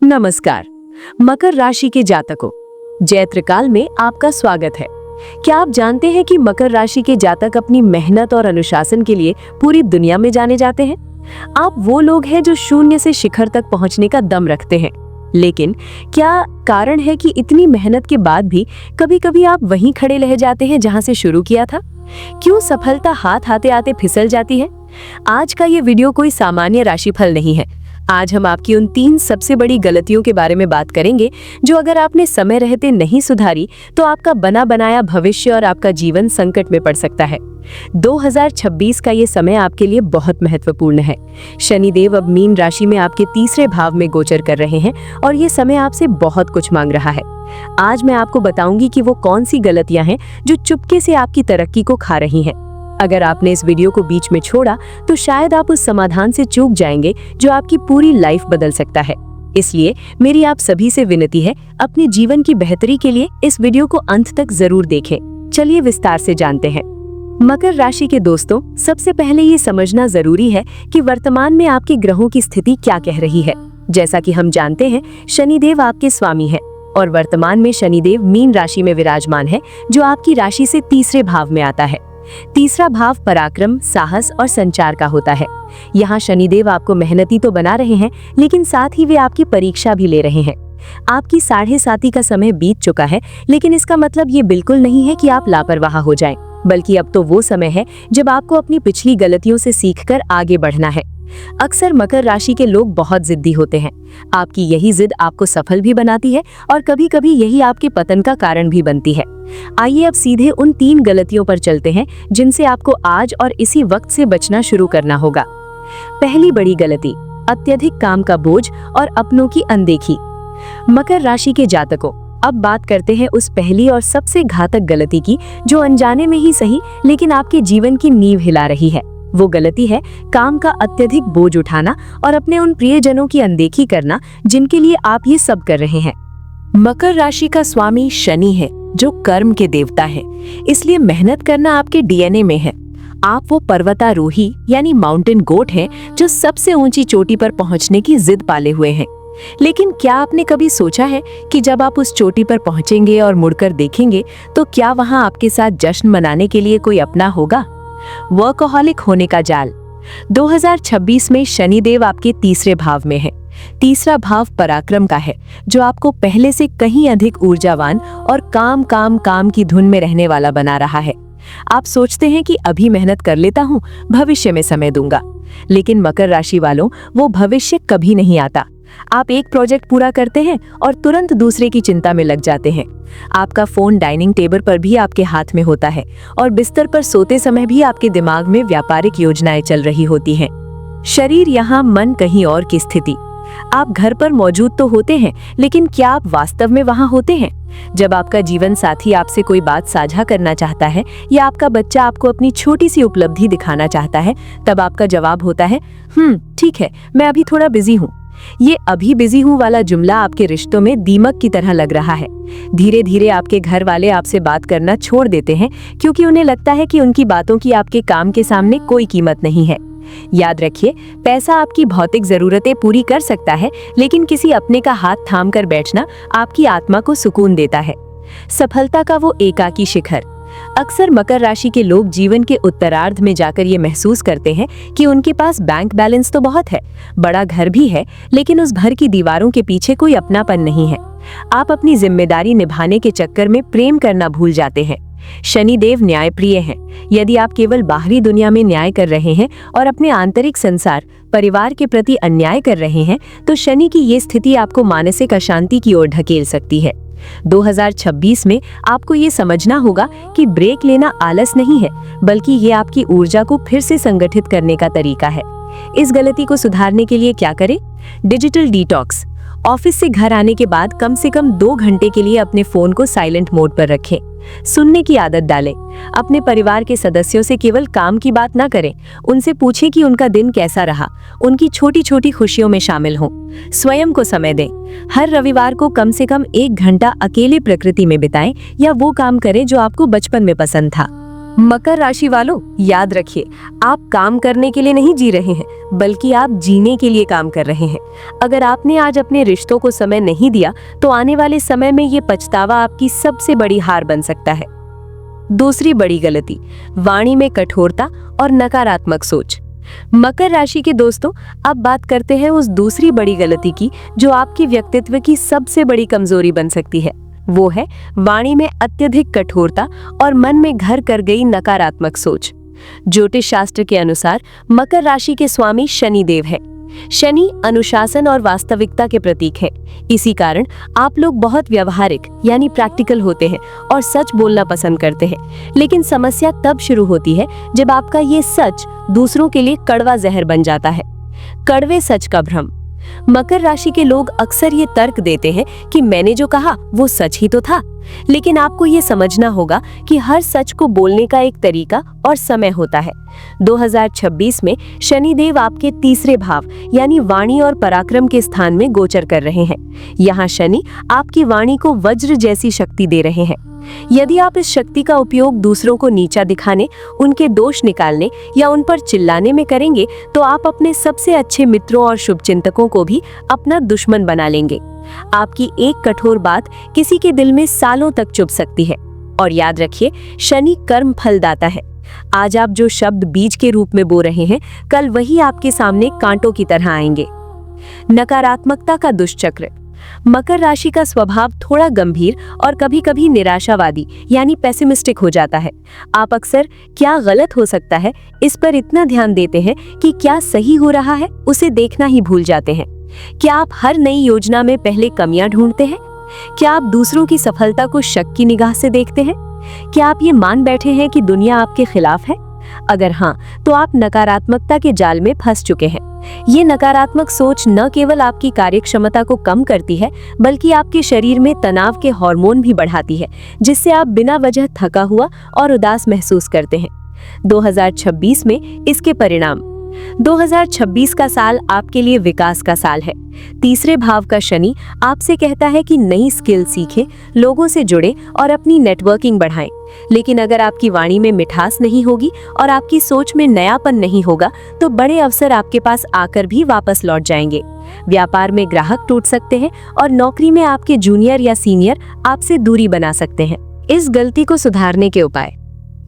नमस्कार। मकर राशि के जातकों, जैत्र काल में आपका स्वागत है। क्या आप जानते हैं कि मकर राशि के जातक अपनी मेहनत और अनुशासन के लिए पूरी दुनिया में जाने जाते हैं? आप वो लोग हैं जो शून्य से शिखर तक पहुंचने का दम रखते हैं। लेकिन क्या कारण है कि इतनी मेहनत के बाद भी कभी-कभी आप वहीं खड़े रह जाते हैं जहां से शुरू किया था? क्यों सफलता हाथ आते आते फिसल जाती है? आज का ये वीडियो कोई सामान्य राशिफल नहीं है। आज हम आपकी उन 3 सबसे बड़ी गलतियों के बारे में बात करेंगे जो अगर आपने समय रहते नहीं सुधारी तो आपका बना बनाया भविष्य और आपका जीवन संकट में पड़ सकता है। 2026 का ये समय आपके लिए बहुत महत्वपूर्ण है। शनिदेव अब मीन राशि में आपके तीसरे भाव में गोचर कर रहे हैं और ये समय आपसे बहुत कुछ मांग रहा है। आज मैं आपको बताऊंगी कि वो कौन सी गलतियां हैं जो चुपके से आपकी तरक्की को खा रही हैं। अगर आपने इस वीडियो को बीच में छोड़ा तो शायद आप उस समाधान से चूक जाएंगे जो आपकी पूरी लाइफ बदल सकता है। इसलिए मेरी आप सभी से विनती है, अपने जीवन की बेहतरी के लिए इस वीडियो को अंत तक जरूर देखें। चलिए विस्तार से जानते हैं। मकर राशि के दोस्तों, सबसे पहले ये समझना जरूरी है कि वर्तमान में आपके ग्रहों की स्थिति क्या कह रही है। जैसा कि हम जानते हैं, शनिदेव आपके स्वामी है और वर्तमान में शनिदेव मीन राशि में विराजमान है, जो आपकी राशि से तीसरे भाव में आता है। तीसरा भाव पराक्रम, साहस और संचार का होता है। यहाँ शनिदेव आपको मेहनती तो बना रहे हैं, लेकिन साथ ही वे आपकी परीक्षा भी ले रहे हैं। आपकी 7.5 का समय बीत चुका है, लेकिन इसका मतलब ये बिल्कुल नहीं है कि आप लापरवाह हो जाएं, बल्कि अब तो वो समय है जब आपको अपनी पिछली गलतियों से सीखकर आगे बढ़ना है। अक्सर मकर राशि के लोग बहुत जिद्दी होते हैं। आपकी यही जिद आपको सफल भी बनाती है और कभी-कभी यही आपके पतन का कारण भी बनती है। आइए अब सीधे उन 3 गलतियों पर चलते हैं जिनसे आपको आज और इसी वक्त से बचना शुरू करना होगा। पहली बड़ी गलती, अत्यधिक काम का बोझ और अपनों की अनदेखी। मकर राशि के जातकों, अब बात करते हैं उस पहली और सबसे घातक गलती की जो अनजाने में ही सही लेकिन आपके जीवन की नींव हिला रही है। वो गलती है काम का अत्यधिक बोझ उठाना और अपने उन प्रियजनों की अनदेखी करना जिनके लिए आप ये सब कर रहे हैं। मकर राशि का स्वामी शनि है, जो कर्म के देवता है, इसलिए मेहनत करना आपके डीएनए में है। आप वो पर्वतारोही यानी माउंटेन गोट हैं जो सबसे ऊंची चोटी पर पहुंचने की जिद पाले हुए हैं। लेकिन क्या आपने कभी सोचा है कि जब आप उस चोटी पर पहुंचेंगे और मुड़कर देखेंगे तो क्या वहां आपके साथ जश्न मनाने के लिए कोई अपना होगा? वर्कहोलिक होने का जाल। 2026 में शनिदेव आपके तीसरे भाव में है। तीसरा भाव पराक्रम का है, जो आपको पहले से कहीं अधिक ऊर्जावान और काम की धुन में रहने वाला बना रहा है। आप सोचते हैं कि अभी मेहनत कर लेता हूँ, भविष्य में समय दूंगा। लेकिन मकर राशि वालों, वो भविष्य कभी नहीं आता। आप एक प्रोजेक्ट पूरा करते हैं और तुरंत दूसरे की चिंता में लग जाते हैं। आपका फोन डाइनिंग टेबल पर भी आपके हाथ में होता है और बिस्तर पर सोते समय भी आपके दिमाग में व्यापारिक योजनाएं चल रही होती हैं। शरीर यहाँ, मन कहीं और की स्थिति। आप घर पर मौजूद तो होते हैं, लेकिन क्या आप वास्तव में वहाँ होते हैं? जब आपका जीवन साथी आपसे कोई बात साझा करना चाहता है या आपका बच्चा आपको अपनी छोटी सी उपलब्धि दिखाना चाहता है, तब आपका जवाब होता है, ठीक है, मैं अभी थोड़ा बिजी हूँ। ये अभी बिजी हूँ वाला जुमला आपके रिश्तों में दीमक की तरह लग रहा है। धीरे धीरे आपके घर वाले आपसे बात करना छोड़ देते हैं, क्योंकि उन्हें लगता है कि उनकी बातों की आपके काम के सामने कोई कीमत नहीं है। याद रखिए, पैसा आपकी भौतिक जरूरतें पूरी कर सकता है, लेकिन किसी अपने का हाथ थाम कर बैठना आपकी आत्मा को सुकून देता है। सफलता का वो एकाकी शिखर। अक्सर मकर राशि के लोग जीवन के उत्तरार्ध में जाकर ये महसूस करते हैं कि उनके पास बैंक बैलेंस तो बहुत है, बड़ा घर भी है, लेकिन उस घर की दीवारों के पीछे कोई अपनापन नहीं है। आप अपनी जिम्मेदारी निभाने के चक्कर में प्रेम करना भूल जाते हैं। शनिदेव न्यायप्रिय हैं। यदि आप केवल बाहरी दुनिया में न्याय कर रहे हैं और अपने आंतरिक संसार, परिवार के प्रति अन्याय कर रहे हैं, तो शनि की ये स्थिति आपको मानसिक अशांति की ओर ढकेल सकती है। 2026 में आपको ये समझना होगा कि ब्रेक लेना आलस नहीं है, बल्कि ये आपकी ऊर्जा को फिर से संगठित करने का तरीका है। इस गलती को सुधारने के लिए क्या करें? Digital detox. ऑफिस से घर आने के बाद कम से कम 2 घंटे के लिए अपने फोन को साइलेंट मोड पर रखें। सुनने की आदत डालें। अपने परिवार के सदस्यों से केवल काम की बात ना करें, उनसे पूछें कि उनका दिन कैसा रहा। उनकी छोटी छोटी खुशियों में शामिल हों। स्वयं को समय दें। हर रविवार को कम से कम 1 घंटा अकेले प्रकृति में बिताएं या वो काम करें जो आपको बचपन में पसंद था। मकर राशि वालों, याद रखिए, आप काम करने के लिए नहीं जी रहे हैं, बल्कि आप जीने के लिए काम कर रहे हैं। अगर आपने आज अपने रिश्तों को समय नहीं दिया, तो आने वाले समय में ये पछतावा आपकी सबसे बड़ी हार बन सकता है। दूसरी बड़ी गलती, वाणी में कठोरता और नकारात्मक सोच। मकर राशि के दोस्तों, अब बात करते हैं उस दूसरी बड़ी गलती की जो आपके व्यक्तित्व की सबसे बड़ी कमजोरी बन सकती है। वो है वाणी में अत्यधिक कठोरता और मन में घर कर गई नकारात्मक सोच। ज्योतिष शास्त्र के अनुसार मकर राशि के स्वामी शनि देव है। शनि अनुशासन और वास्तविकता के प्रतीक है। इसी कारण आप लोग बहुत व्यवहारिक यानी प्रैक्टिकल होते हैं और सच बोलना पसंद करते हैं। लेकिन समस्या तब शुरू होती है जब आपका ये सच दूसरों के लिए कड़वा जहर बन जाता है। कड़वे सच का भ्रम। मकर राशि के लोग अक्सर ये तर्क देते हैं कि मैंने जो कहा वो सच ही तो था। लेकिन आपको ये समझना होगा कि हर सच को बोलने का एक तरीका और समय होता है। 2026 में शनिदेव आपके तीसरे भाव यानी वाणी और पराक्रम के स्थान में गोचर कर रहे हैं। यहाँ शनि आपकी वाणी को वज्र जैसी शक्ति दे रहे हैं। यदि आप इस शक्ति का उपयोग दूसरों को नीचा दिखाने, उनके दोष निकालने या उन पर चिल्लाने में करेंगे, तो आप अपने सबसे अच्छे मित्रों और शुभचिंतकों को भी अपना दुश्मन बना लेंगे। आपकी एक कठोर बात किसी के दिल में सालों तक चुभ सकती है। और याद रखिए, शनि कर्म फलदाता है। आज आप जो शब्द बीज के रूप में बो रहे हैं, कल वही आपके सामने कांटों की तरह आएंगे। नकारात्मकता का दुष्चक्र। मकर राशि का स्वभाव थोड़ा गंभीर और कभी-कभी निराशावादी यानी पेसिमिस्टिक हो जाता है। आप अक्सर क्या गलत हो सकता है इस पर इतना ध्यान देते हैं कि क्या सही हो रहा है उसे देखना ही भूल जाते हैं। क्या आप हर नई योजना में पहले कमियां ढूंढते हैं? क्या आप दूसरों की सफलता को शक की निगाह से देखते हैं? क्या आप ये मान बैठे हैं कि दुनिया आपके खिलाफ है? अगर हाँ, तो आप नकारात्मकता के जाल में फंस चुके हैं। ये नकारात्मक सोच न केवल आपकी कार्यक्षमता को कम करती है, बल्कि आपके शरीर में तनाव के हार्मोन भी बढ़ाती है, जिससे आप बिना वजह थका हुआ और उदास महसूस करते हैं। 2026 में इसके परिणाम। 2026 का साल आपके लिए विकास का साल है। तीसरे भाव का शनि आपसे कहता है कि नई स्किल सीखें, लोगों से जुड़े और अपनी नेटवर्किंग बढ़ाएं। लेकिन अगर आपकी वाणी में मिठास नहीं होगी और आपकी सोच में नयापन नहीं होगा, तो बड़े अवसर आपके पास आकर भी वापस लौट जाएंगे। व्यापार में ग्राहक टूट सकते हैं और नौकरी में आपके जूनियर या सीनियर आपसे दूरी बना सकते हैं। इस गलती को सुधारने के उपाय।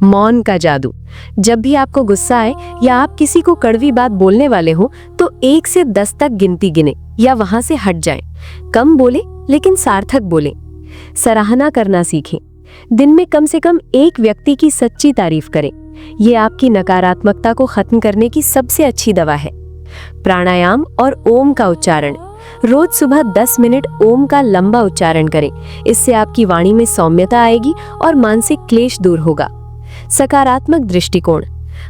मौन का जादू। जब भी आपको गुस्सा आए या आप किसी को कड़वी बात बोलने वाले हो, तो 1 से 10 तक गिनती गिने या वहां से हट जाएं। कम बोले लेकिन सार्थक बोले। सराहना करना सीखें। दिन में कम से कम एक व्यक्ति की सच्ची तारीफ करें। ये आपकी नकारात्मकता को खत्म करने की सबसे अच्छी दवा है। प्राणायाम और ओम का उच्चारण। रोज सुबह 10 मिनट ओम का लंबा उच्चारण करें। इससे आपकी वाणी में सौम्यता आएगी और मानसिक क्लेश दूर होगा। सकारात्मक दृष्टिकोण।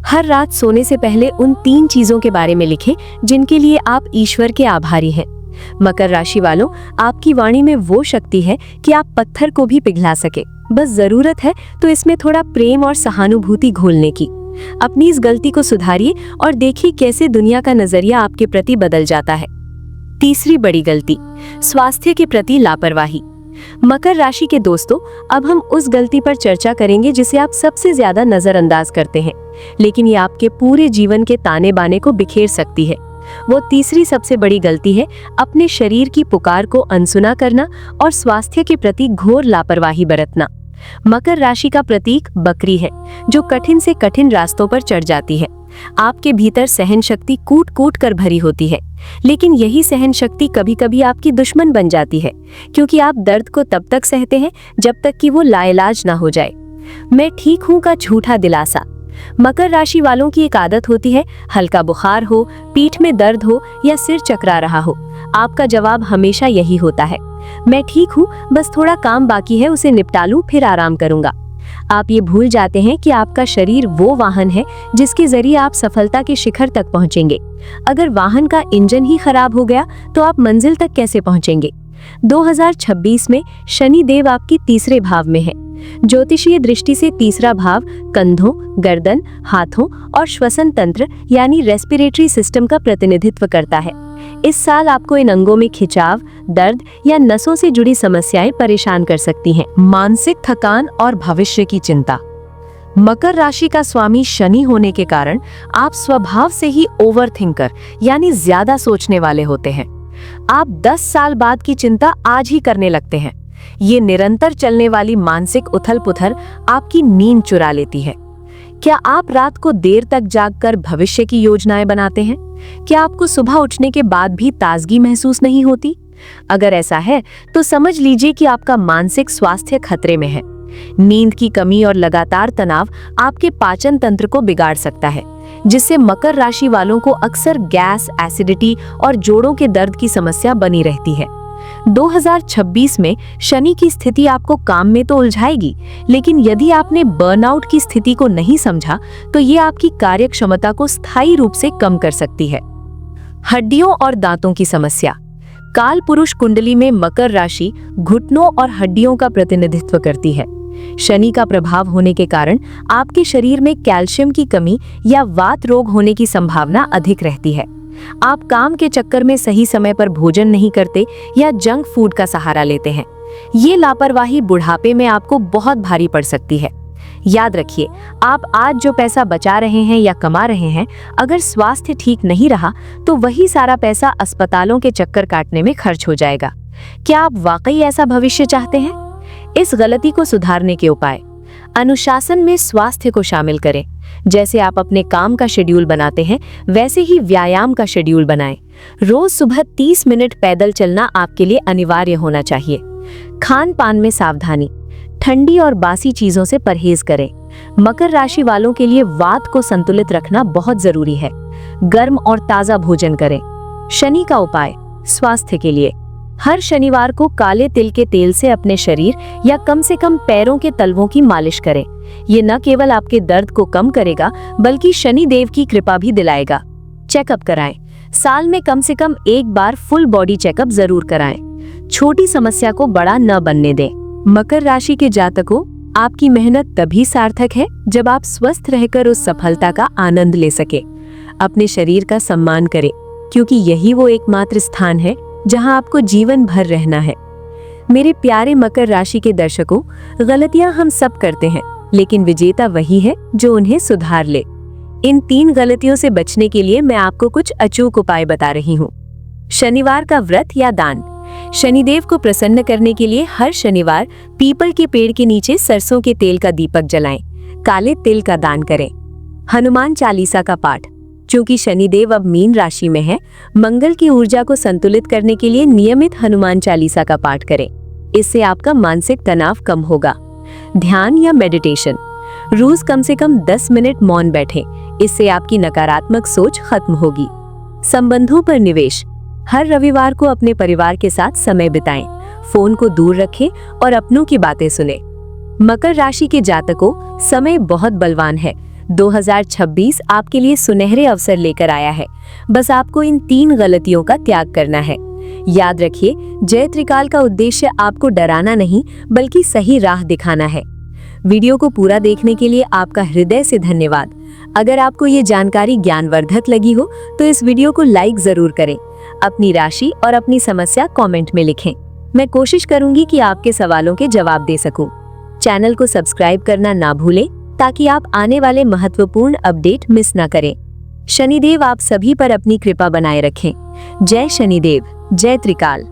हर रात सोने से पहले उन 3 चीजों के बारे में लिखें जिनके लिए आप ईश्वर के आभारी हैं। मकर राशि वालों, आपकी वाणी में वो शक्ति है कि आप पत्थर को भी पिघला सके। बस जरूरत है तो इसमें थोड़ा प्रेम और सहानुभूति घोलने की। अपनी इस गलती को सुधारिए और देखिए कैसे दुनिया का नजरिया आपके प्रति बदल जाता है। तीसरी बड़ी गलती, स्वास्थ्य के प्रति लापरवाही। मकर राशि के दोस्तों, अब हम उस गलती पर चर्चा करेंगे जिसे आप सबसे ज्यादा नजरअंदाज करते हैं, लेकिन ये आपके पूरे जीवन के ताने बाने को बिखेर सकती है। वो तीसरी सबसे बड़ी गलती है अपने शरीर की पुकार को अनसुना करना और स्वास्थ्य के प्रति घोर लापरवाही बरतना। मकर राशि का प्रतीक बकरी है, जो कठिन से कठिन रास्तों पर चढ़ जाती है। आपके भीतर सहन शक्ति कूट कूट कर भरी होती है, लेकिन यही सहन शक्ति कभी कभी आपकी दुश्मन बन जाती है, क्योंकि आप दर्द को तब तक सहते हैं जब तक कि वो लाइलाज ना हो जाए। मैं ठीक हूं का झूठा दिलासा। मकर राशि वालों की एक आदत होती है, हल्का बुखार हो, पीठ में दर्द हो या सिर चकरा रहा हो, आपका जवाब हमेशा यही होता है, मैं ठीक हूँ, बस थोड़ा काम बाकी है, उसे निपटा लूं, फिर आराम करूंगा। आप ये भूल जाते हैं कि आपका शरीर वो वाहन है जिसके जरिए आप सफलता के शिखर तक पहुंचेंगे। अगर वाहन का इंजन ही खराब हो गया तो आप मंजिल तक कैसे पहुंचेंगे। 2026 में शनि देव आपके तीसरे भाव में है। ज्योतिषीय दृष्टि से तीसरा भाव कंधों, गर्दन, हाथों और श्वसन तंत्र यानी रेस्पिरेटरी सिस्टम का प्रतिनिधित्व करता है। इस साल आपको इन अंगों में खिंचाव, दर्द या नसों से जुड़ी समस्याएं परेशान कर सकती हैं। मानसिक थकान और भविष्य की चिंता। मकर राशि का स्वामी शनि होने के कारण आप स्वभाव से ही ओवरथिंकर यानी ज्यादा सोचने वाले होते हैं। आप 10 साल बाद की चिंता आज ही करने लगते हैं। ये निरंतर चलने वाली मानसिक उथल-पुथल आपकी नींद चुरा लेती है। क्या आप रात को देर तक जागकर भविष्य की योजनाएं बनाते हैं? क्या आपको सुबह उठने के बाद भी ताजगी महसूस नहीं होती? अगर ऐसा है तो समझ लीजिए कि आपका मानसिक स्वास्थ्य खतरे में है। नींद की कमी और लगातार तनाव आपके पाचन तंत्र को बिगाड़ सकता है, जिससे मकर राशि वालों को अक्सर गैस, एसिडिटी और जोड़ों के दर्द की समस्या बनी रहती है। 2026 में शनि की स्थिति आपको काम में तो उलझाएगी, लेकिन यदि आपने बर्नआउट की स्थिति को नहीं समझा तो ये आपकी कार्य क्षमता को स्थायी रूप से कम कर सकती है। हड्डियों और दांतों की समस्या। काल पुरुष कुंडली में मकर राशि घुटनों और हड्डियों का प्रतिनिधित्व करती है। शनि का प्रभाव होने के कारण आपके शरीर में कैल्शियम की कमी या वात रोग होने की संभावना अधिक रहती है। आप काम के चक्कर में सही समय पर भोजन नहीं करते या जंक फूड का सहारा लेते हैं। ये लापरवाही बुढ़ापे में आपको बहुत भारी पड़ सकती है। याद रखिए, आप आज जो पैसा बचा रहे हैं या कमा रहे हैं, अगर स्वास्थ्य ठीक नहीं रहा तो वही सारा पैसा अस्पतालों के चक्कर काटने में खर्च हो जाएगा। क्या आप वाकई ऐसा भविष्य चाहते हैं? इस गलती को सुधारने के उपाय। अनुशासन में स्वास्थ्य को शामिल करें। जैसे आप अपने काम का शेड्यूल बनाते हैं, वैसे ही व्यायाम का शेड्यूल बनाएं। रोज सुबह 30 मिनट पैदल चलना आपके लिए अनिवार्य होना चाहिए। खान पान में सावधानी। ठंडी और बासी चीजों से परहेज करें। मकर राशि वालों के लिए वात को संतुलित रखना बहुत जरूरी है। गर्म और ताजा भोजन करें। शनि का उपाय। स्वास्थ्य के लिए हर शनिवार को काले तिल के तेल से अपने शरीर या कम से कम पैरों के तलवों की मालिश करें। ये न केवल आपके दर्द को कम करेगा, बल्कि शनि देव की कृपा भी दिलाएगा। चेकअप कराएं। साल में कम से कम एक बार फुल बॉडी चेकअप जरूर कराएं। छोटी समस्या को बड़ा न बनने दें। मकर राशि के जातकों, आपकी मेहनत तभी सार्थक है जब आप स्वस्थ रहकर उस सफलता का आनंद ले सके। अपने शरीर का सम्मान करें, क्योंकि यही वो एकमात्र स्थान है जहां आपको जीवन भर रहना है। मेरे प्यारे मकर राशि के दर्शकों, गलतियां हम सब करते हैं, लेकिन विजेता वही है जो उन्हें सुधार ले। इन 3 गलतियों से बचने के लिए मैं आपको कुछ अचूक उपाय बता रही हूँ। शनिवार का व्रत या दान। शनिदेव को प्रसन्न करने के लिए हर शनिवार पीपल के पेड़ के नीचे सरसों के तेल का दीपक जलाएं। काले तिल का दान करें। हनुमान चालीसा का पाठ। क्योंकि शनिदेव अब मीन राशि में है, मंगल की ऊर्जा को संतुलित करने के लिए नियमित हनुमान चालीसा का पाठ करें। इससे आपका मानसिक तनाव कम होगा। ध्यान या मेडिटेशन। रोज कम से कम 10 मिनट मौन बैठें। इससे आपकी नकारात्मक सोच खत्म होगी। संबंधों पर निवेश। हर रविवार को अपने परिवार के साथ समय बिताएं। फोन को दूर रखें और अपनों की बातें सुनें। मकर राशि के जातकों, समय बहुत बलवान है। 2026 आपके लिए सुनहरे अवसर लेकर आया है। बस आपको इन 3 गलतियों का त्याग करना है। याद रखिए, जय त्रिकाल का उद्देश्य आपको डराना नहीं, बल्कि सही राह दिखाना है। वीडियो को पूरा देखने के लिए आपका हृदय से धन्यवाद। अगर आपको ये जानकारी ज्ञानवर्धक लगी हो तो इस वीडियो को लाइक जरूर करें। अपनी राशि और अपनी समस्या कमेंट में लिखें। मैं कोशिश करूंगी कि आपके सवालों के जवाब दे सकूं। चैनल को सब्सक्राइब करना ना भूलें, ताकि आप आने वाले महत्वपूर्ण अपडेट मिस ना करें। शनिदेव आप सभी पर अपनी कृपा बनाए रखें। जय शनिदेव, जय त्रिकाल।